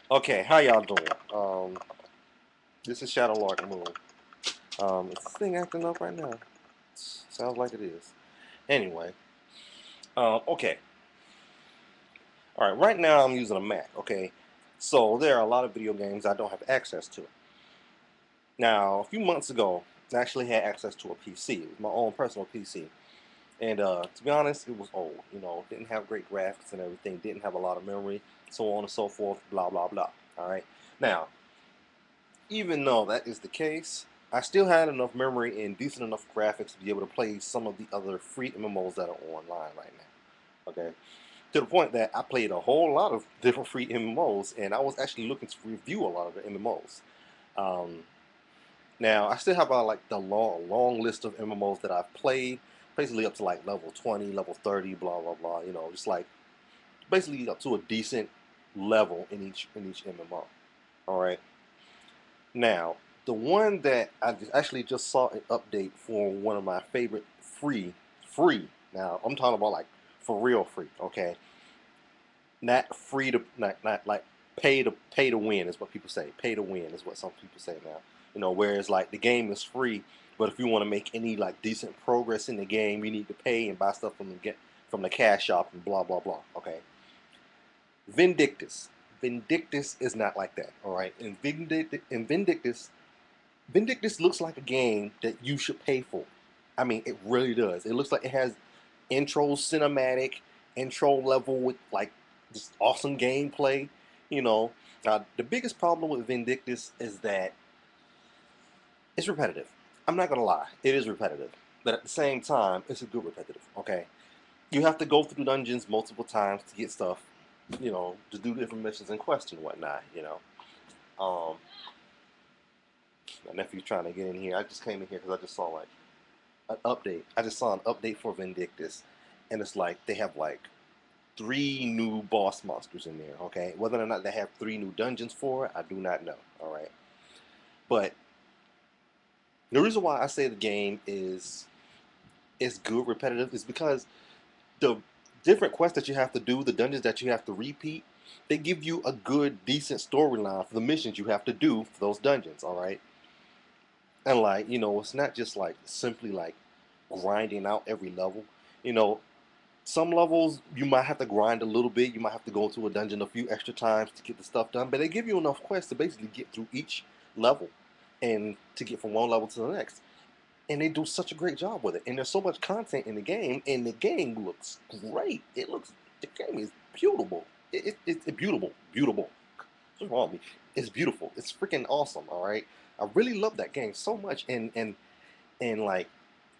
Okay, how y'all doing? This is Shadow Lark Moon. Is this thing acting up right now? Sounds like it is. Anyway, okay. All right, right now I'm using a Mac, okay? So there are a lot of video games I don't have access to. Now, a few months ago, I actually had access to a PC. It was my own personal PC. And to be honest, it was old. Didn't have great graphics and everything, didn't have a lot of memory, so on and so forth, blah, blah, blah. All right. Now, even though that is the case, I still had enough memory and decent enough graphics to be able to play some of the other free MMOs that are online right now. Okay, to the point that I played a whole lot of different free MMOs, and I was actually looking to review a lot of the MMOs. Um, Now I still have like the long list of MMOs that I've played, basically up to like level 20, level 30, blah blah blah. Just like basically up to a decent level in each MMO. All right. Now, the one that I actually just saw an update for one of my favorite free. Now, I'm talking about like for real free, okay? Not free to not like pay to win is what people say. Pay to win is what some people say now. Whereas like the game is free, but if you want to make any like decent progress in the game, you need to pay and buy stuff from the cash shop and blah blah blah. Okay. Vindictus. Vindictus is not like that. All right. Vindictus looks like a game that you should pay for. I mean, it really does. It looks like it has intro cinematic, intro level with like just awesome gameplay. The biggest problem with Vindictus is that it's repetitive. I'm not gonna lie, it is repetitive, but at the same time, it's a good repetitive. Okay, you have to go through dungeons multiple times to get stuff. To do different missions and quests and whatnot. Um, my nephew's trying to get in here. I just came in here because I just saw like an update. I just saw an update for Vindictus, and it's like they have like three new boss monsters in there. Okay, whether or not they have three new dungeons for it, I do not know. All right, but the reason why I say the game is good repetitive is because the different quests that you have to do, the dungeons that you have to repeat, they give you a good, decent storyline for the missions you have to do for those dungeons. All right, and like it's not just like simply like grinding out every level. You know, some levels you might have to grind a little bit. You might have to go into a dungeon a few extra times to get the stuff done. But they give you enough quests to basically get through each level and to get from one level to the next. And they do such a great job with it. And there's so much content in the game, and the game looks great. The game is beautiful. It's beautiful, beautiful. What's wrong with me? It's beautiful. It's freaking awesome. All right, I really love that game so much. And like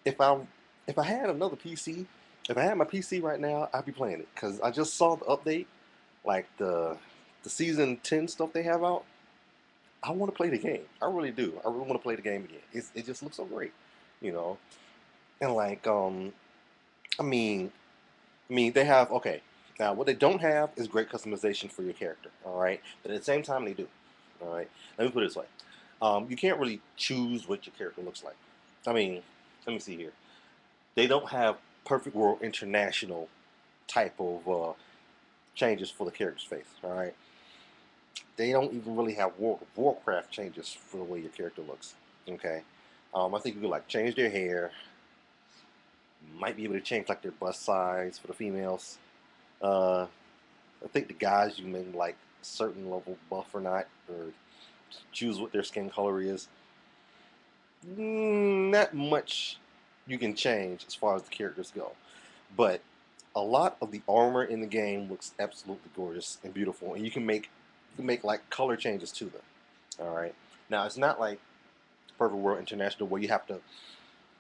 if I had another PC, if I had my PC right now, I'd be playing it because I just saw the update, like the season 10 stuff they have out. I want to play the game. I really do. I really want to play the game again. It just looks so great, you know. And like I mean they have okay. Now what they don't have is great customization for your character. All right, but at the same time they do. All right. Let me put it this way. You can't really choose what your character looks like. I mean, let me see here. They don't have Perfect World International type of changes for the character's face. All right, they don't even really have World of Warcraft changes for the way your character looks. Okay, I think you could like change their hair. Might be able to change like their bust size for the females. Uh, I think the guys you may like certain level buff or not, or choose what their skin color is. Not much you can change as far as the characters go, but a lot of the armor in the game looks absolutely gorgeous and beautiful, and you can make like color changes to them. All right. Now it's not like Perfect World International where you have to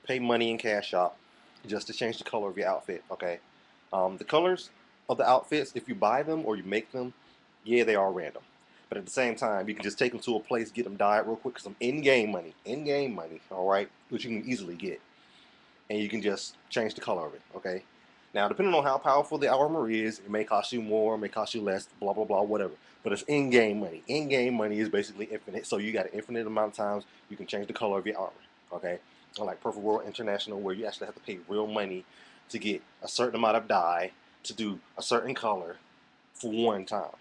pay money in cash shop just to change the color of your outfit. Okay. The colors of the outfits, if you buy them or you make them, yeah, they are random. But at the same time, you can just take them to a place, get them dyed real quick, some in-game money, all right, which you can easily get, and you can just change the color of it, okay? Now, depending on how powerful the armor is, it may cost you more, it may cost you less, blah, blah, blah, whatever. But it's in-game money. In-game money is basically infinite, so you got an infinite amount of times you can change the color of your armor, okay? Unlike Perfect World International, where you actually have to pay real money to get a certain amount of dye to do a certain color for one time,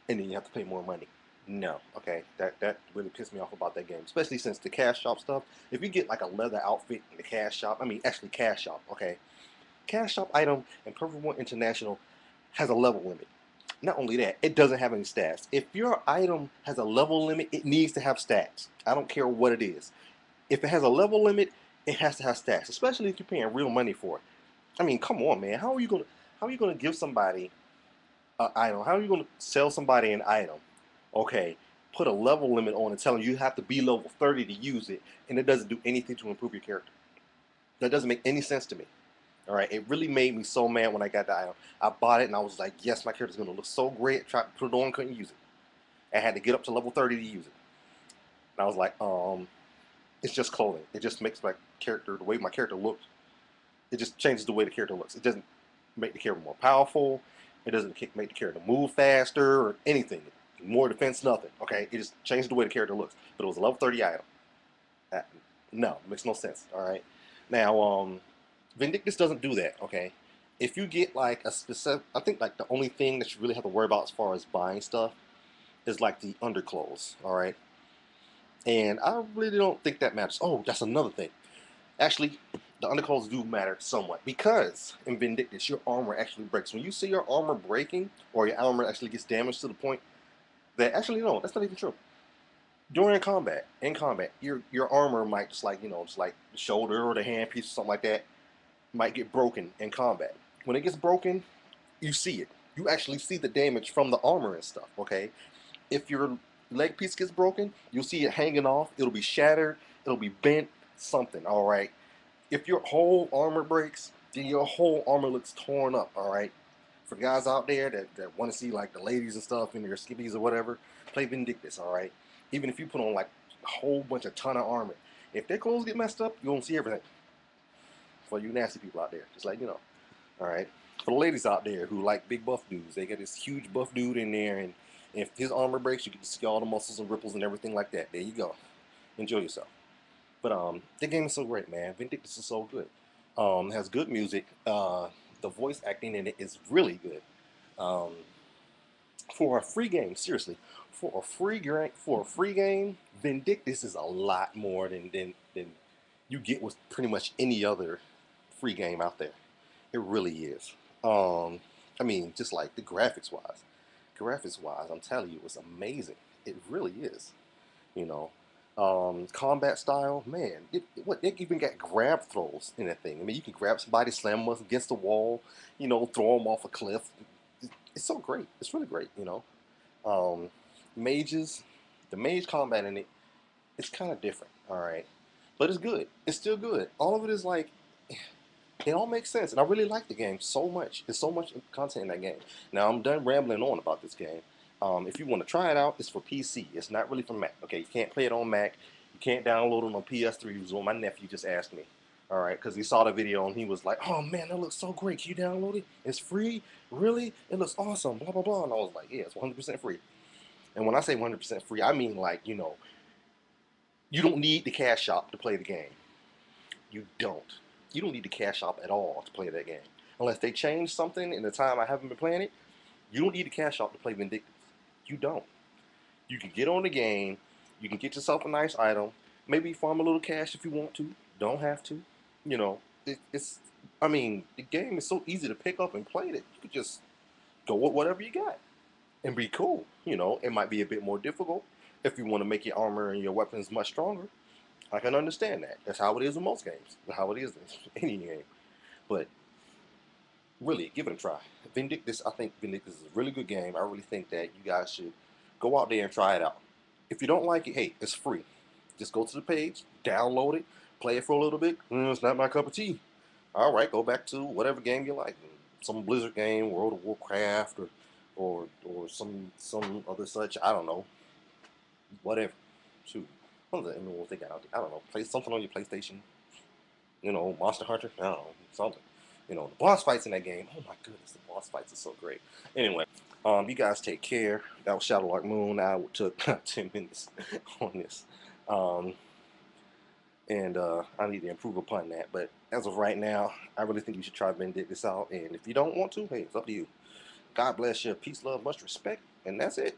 and then you have to pay more money. No, okay, that really pissed me off about that game, especially since the cash shop stuff. If you get like a leather outfit in the cash shop, I mean actually cash shop, okay, cash shop item in Perfect One International has a level limit. Not only that, it doesn't have any stats. If your item has a level limit, it needs to have stats. I don't care what it is. If it has a level limit, it has to have stats, especially if you're paying real money for it. I mean, come on, man. How are you gonna give somebody an item? How are you gonna sell somebody an item? Okay, put a level limit on it, tell them you have to be level 30 to use it, and it doesn't do anything to improve your character. That doesn't make any sense to me. All right, it really made me so mad when I got the item. I bought it and I was like, yes, my character's gonna look so great. Tried to put it on, couldn't use it. I had to get up to level 30 to use it. And I was like, it's just clothing. It just makes my character, the way my character looks, it just changes the way the character looks. It doesn't make the character more powerful. It doesn't make the character move faster or anything. More defense, nothing. Okay, it just changes the way the character looks. But it was a level 30 item. Uh, no, it makes no sense. All right. Now, Vindictus doesn't do that. Okay. If you get like a specific, I think like the only thing that you really have to worry about as far as buying stuff is like the underclothes. All right. And I really don't think that matters. Oh, that's another thing. Actually, the underclothes do matter somewhat because in Vindictus, your armor actually breaks. When you see your armor breaking or your armor actually gets damaged to the point that actually no, that's not even true. During combat, in combat, your armor might just like just like the shoulder or the hand piece or something like that might get broken in combat. When it gets broken, you see it. You actually see the damage from the armor and stuff. Okay, if your leg piece gets broken, you'll see it hanging off. It'll be shattered. It'll be bent. Something. All right. If your whole armor breaks, then your whole armor looks torn up. All right. For guys out there that want to see like the ladies and stuff in their skippies or whatever, play Vindictus. All right. Even if you put on like a whole bunch of ton of armor, if their clothes get messed up, you won't see everything. For you nasty people out there, just like all right. For the ladies out there who like big buff dudes, they got this huge buff dude in there, and if his armor breaks, you can see all the muscles and ripples and everything like that. There you go. Enjoy yourself. But the game is so great, man. Vindictus is so good. It has good music. The voice acting in it is really good. Um, for a free game, seriously, for a free game, Vindictus is a lot more than you get with pretty much any other free game out there. It really is. I mean, just like the graphics wise, I'm telling you, it's amazing. It really is. You know, combat style, man. It even got grab throws in that thing. I mean, you can grab somebody, slam them against the wall, throw them off a cliff. It's so great. It's really great. Um, mages, the mage combat in it, it's kind of different. All right, but it's good. It's still good. All of it is like it all makes sense, and I really like the game so much. There's so much content in that game. Now I'm done rambling on about this game. If you want to try it out, it's for PC. It's not really for Mac. Okay, you can't play it on Mac. You can't download it on PS3. It was what my nephew just asked me. All right, because he saw the video and he was like, "Oh man, that looks so great. Can you download it? It's free. Really? It looks awesome." Blah blah blah. And I was like, "Yeah, it's 100% free." And when I say 100% free, I mean like you don't need the cash shop to play the game. You don't. You don't need the cash shop at all to play that game. Unless they change something in the time I haven't been playing it, you don't need the cash shop to play Vindictus. You don't. You can get on the game. You can get yourself a nice item. Maybe farm a little cash if you want to. Don't have to. You know, it's. I mean, the game is so easy to pick up and play that you could just go with whatever you got and be cool. It might be a bit more difficult if you want to make your armor and your weapons much stronger. I can understand that. That's how it is in most games. That's how it is in any game. But really, give it a try. Vindictus, I think Vindictus is a really good game. I really think that you guys should go out there and try it out. If you don't like it, hey, it's free. Just go to the page, download it, play it for a little bit. It's not my cup of tea. All right, go back to whatever game you like. Some Blizzard game, World of Warcraft, or some other such. I don't know. Whatever. Shoot. What was the MMO they got out there? I don't know. Play something on your PlayStation. Monster Hunter. I don't know. Something. The boss fights in that game. Oh my goodness, the boss fights are so great. Anyway, you guys take care. That was Shadowlark Moon. I took 10 minutes on this. Um, and I need to improve upon that. But as of right now, I really think you should try Vindictus out. And if you don't want to, hey, it's up to you. God bless you. Peace, love, much respect. And that's it.